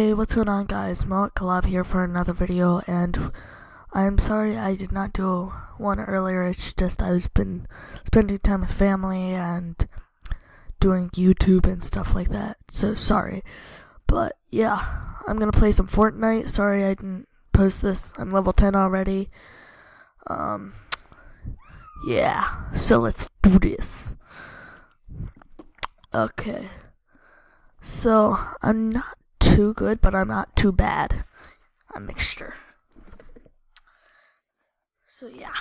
Hey, what's going on, guys? Malik Kalav here for another video, and I'm sorry I did not do one earlier. It's just I've been spending time with family and doing YouTube and stuff like that, so sorry. But yeah, I'm gonna play some Fortnite. Sorry I didn't post this. I'm level 10 already. Yeah, so let's do this. Okay, so I'm not too good, but I'm not too bad. A mixture. So yeah.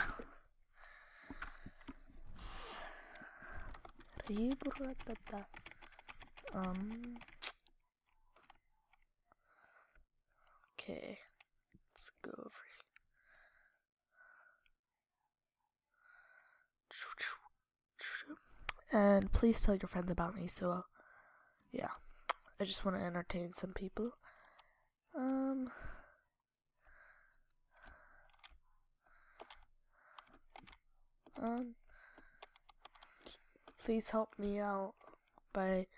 Okay, let's go over here. And please tell your friends about me. So yeah, I just want to entertain some people. Please help me out by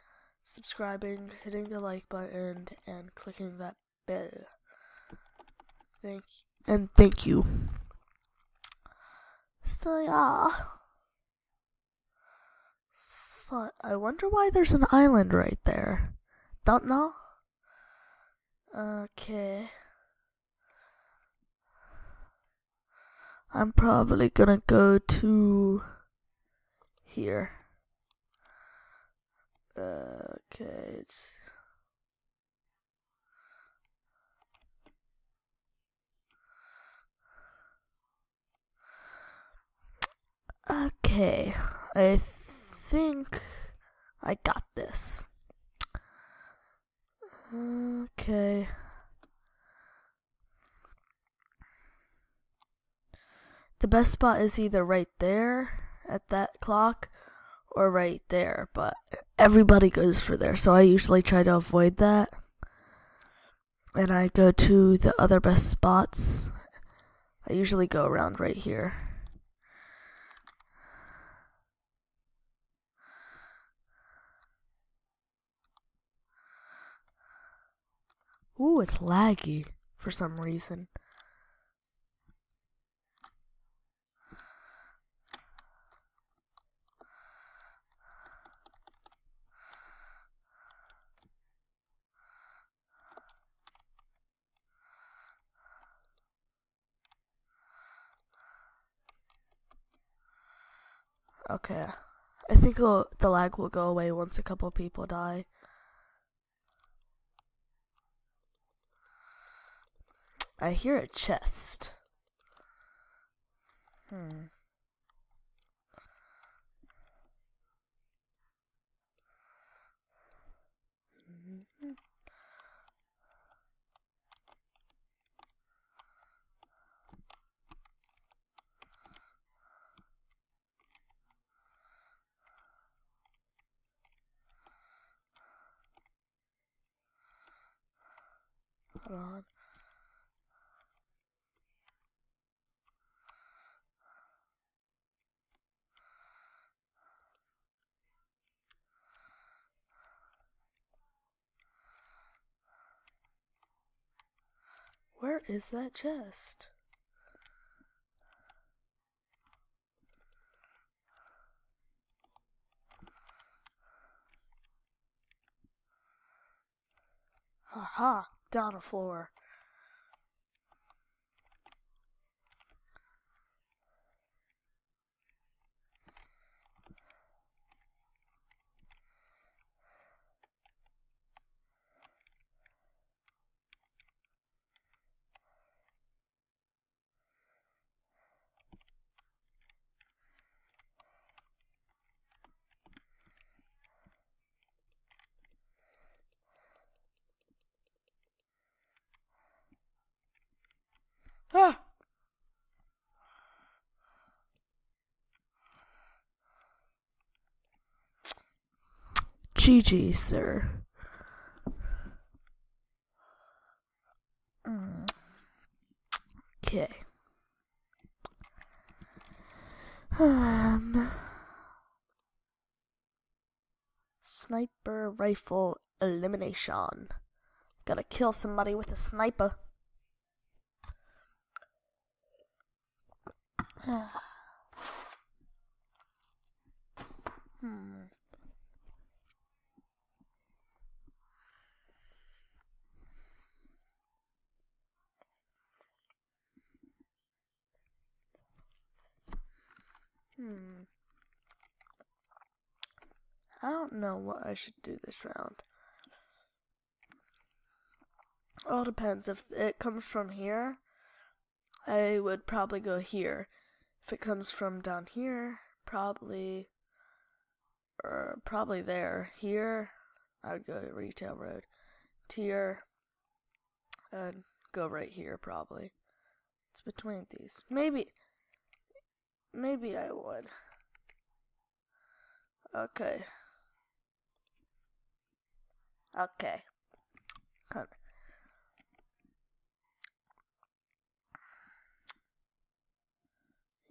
subscribing, hitting the like button, and clicking that bell. Thank you. So yeah. I wonder why there's an island right there. Don't know? Okay. I'm probably gonna go to here. Okay, Okay, I think I got this. Okay. The best spot is either right there at that clock or right there, but everybody goes for there, so I usually try to avoid that. And I go to the other best spots. I usually go around right here. Ooh, it's laggy for some reason. Okay, I think the lag will go away once a couple people die. I hear a chest. Hold on. Where is that chest? Haha, down the floor. Ah! GG, sir. Okay. Sniper rifle elimination. Gotta kill somebody with a sniper. I don't know what I should do this round. All depends. If it comes from here, I would probably go here. If it comes from down here, probably there. Here, I would go to Retail Road. Here, and go right here probably. It's between these. Maybe I would. Okay. Come.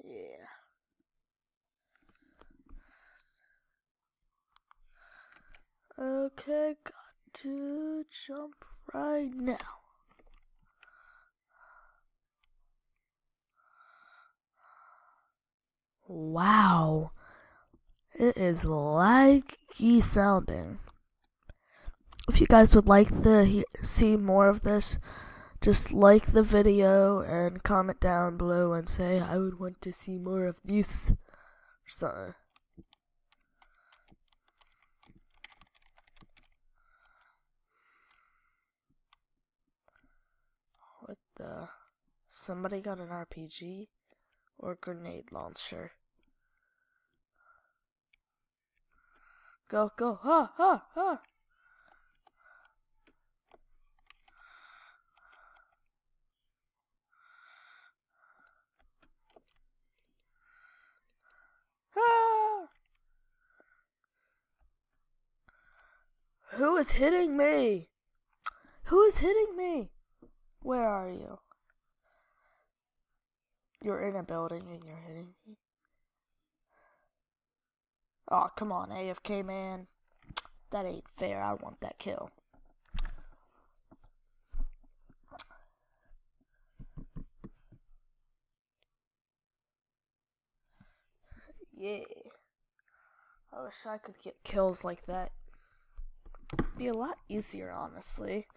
Yeah. Okay, got to jump right now. Wow. It is laggy sounding. If you guys would like to see more of this, just like the video and comment down below and say I would want to see more of this or something. What the? Somebody got an RPG or grenade launcher? Go, go, ha, ha, ha! Ah! Who is hitting me? Who is hitting me? Where are you? You're in a building and you're hitting me? Oh, come on, AFK man. That ain't fair. I want that kill. Yeah. I wish I could get kills like that. It'd be a lot easier, honestly.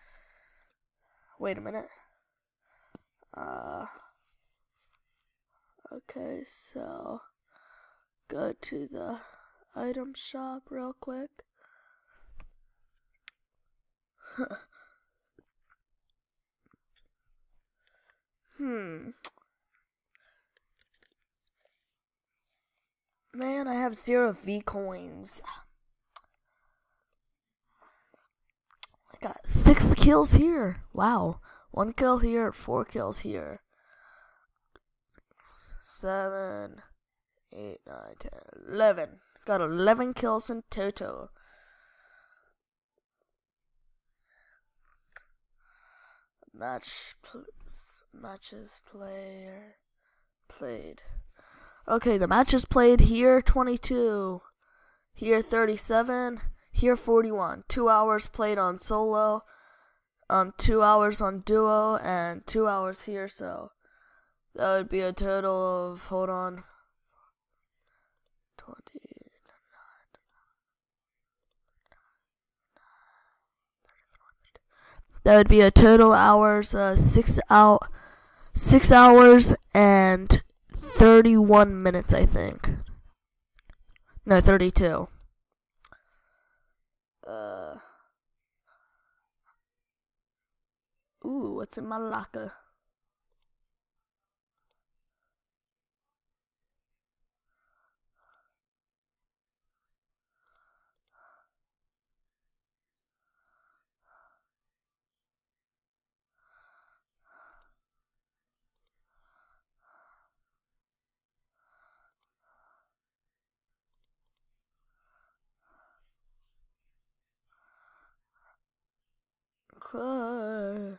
Wait a minute. Okay, so go to the item shop real quick. Man, I have 0 V coins. I got 6 kills here. Wow. 1 kill here, 4 kills here. 7, 8, 9, 10, 11. Got 11 kills in total. Matches played. Okay, the matches played here 22, here 37, here 41. 2 hours played on solo, 2 hours on duo, and 2 hours here. So that would be a total of, hold on, 20. That would be a total hours, 6 hours and 31 minutes, I think. No, 32. Ooh, what's in my locker? Okay.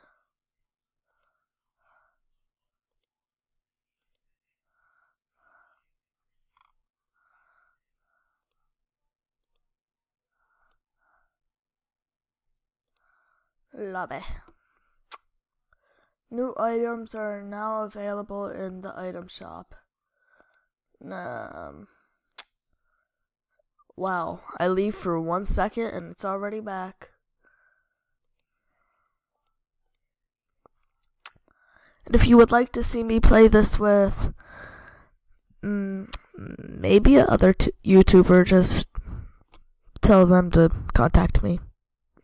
Lobby. New items are now available in the item shop. Wow, I leave for 1 second and it's already back. And if you would like to see me play this with maybe another YouTuber, just tell them to contact me,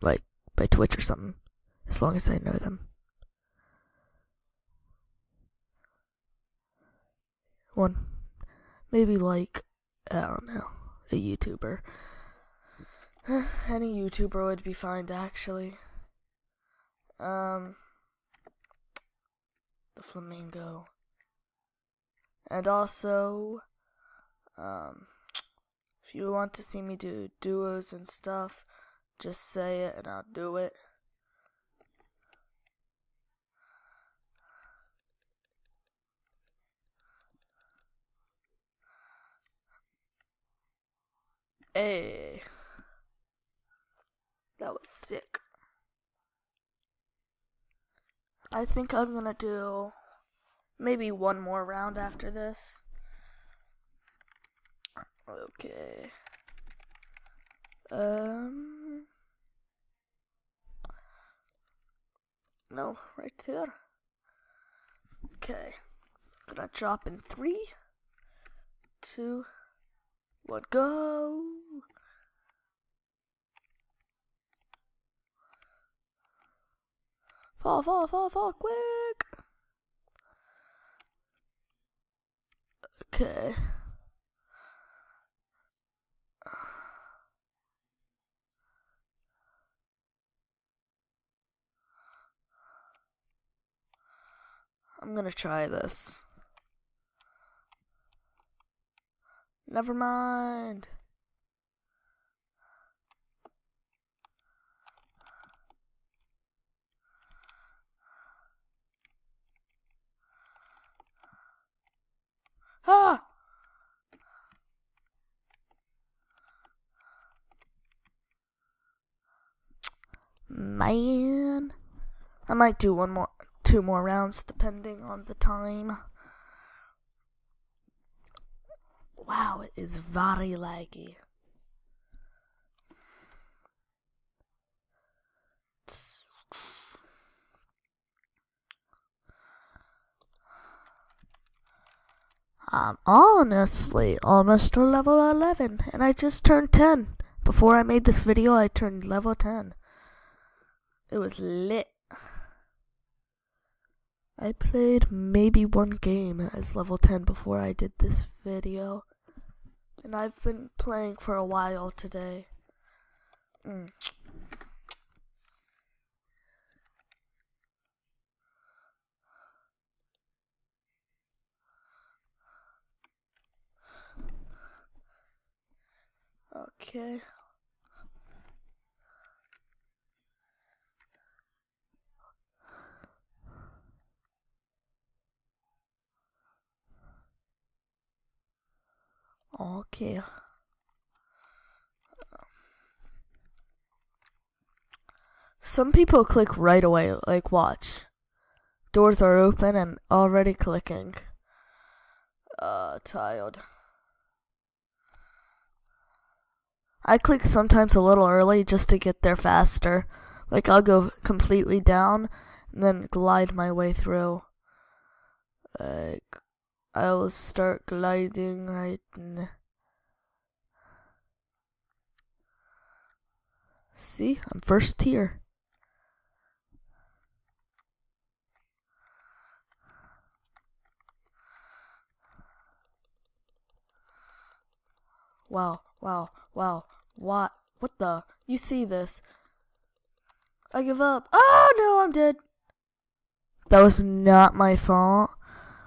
like by Twitch or something, as long as I know them. One, maybe like, I don't know, a YouTuber. Any YouTuber would be fine, actually. The flamingo. And also, if you want to see me do duos and stuff, just say it and I'll do it. Hey, that was sick. I think I'm gonna do maybe one more round after this. Okay. No, right there. Okay. Gonna drop in 3, 2, 1, go. Fall, quick. Okay. I'm gonna try this. Never mind. Ah! Man, I might do 2 more rounds depending on the time. Wow, it is very laggy. I'm honestly almost to level 11, and I just turned 10. Before I made this video, I turned level 10. It was lit. I played maybe 1 game as level 10 before I did this video. And I've been playing for a while today. Okay. Okay. Some people click right away, like watch. Doors are open and already clicking. Tired. I click sometimes a little early just to get there faster. Like I'll go completely down and then glide my way through. Like I'll start gliding right now. See, I'm first tier. Wow. What the? You see this? I give up. Oh no, I'm dead. That was not my fault.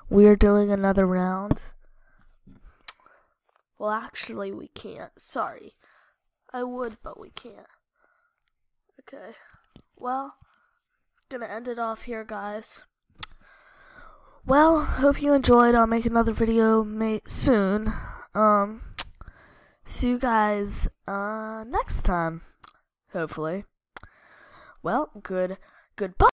We're doing another round. Well, actually, we can't. Sorry. I would, but we can't. Okay. Well, gonna end it off here, guys. Well, hope you enjoyed. I'll make another video soon. See you guys next time, hopefully. well, goodbye.